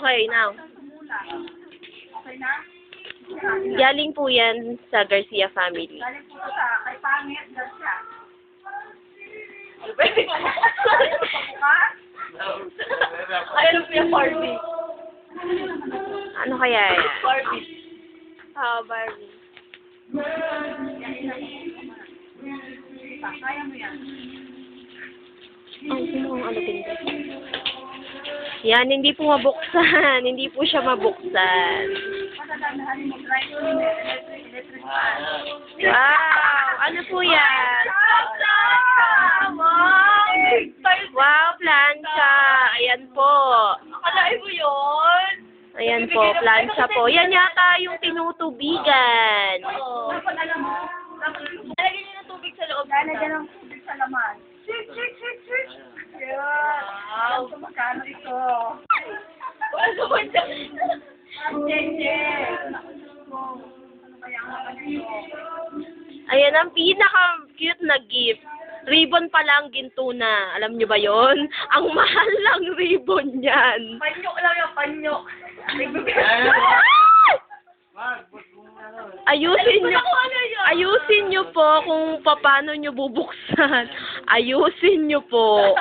Okay, now. Okay na? Galing po yan sa Garcia family. Galing po sa kay Pangit Garcia. Ano po yung Barbie? Ano kaya yan? Barbie. Barbie. Kaya mo yan. Ang kumuhang ano din. Yan, hindi po mabuksan. Hindi po siya mabuksan. Mataganahan mo, dry cleaner, electric fan. Wow! Ano po yan? Wow, plancha! Ayan po. Akalain mo yun? Ayan po, plancha po. Yan yata yung tinutubigan. Oo. Dapat alam mo, Lalagyan niyo ng tubig sa loob. lalagyan ng tubig sa laman. Shit, shit, shit, shit. Yan. Wow. Ito magkano ito? Ano ba dyan? Jeje. Ano kaya ang laman nito? Ayan ang pinaka-cute na gift. Ribbon pa lang, ginto na. Alam nyo ba yon? Ang mahal lang ribbon yan. Panyo lang yung panyo. Ayusin nyo po kung paano nyo bubuksan. Ayusin nyo po.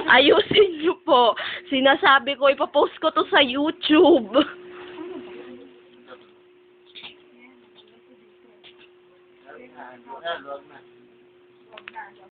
Ayusin nyo po. Sinasabi ko, ipapost ko to sa YouTube.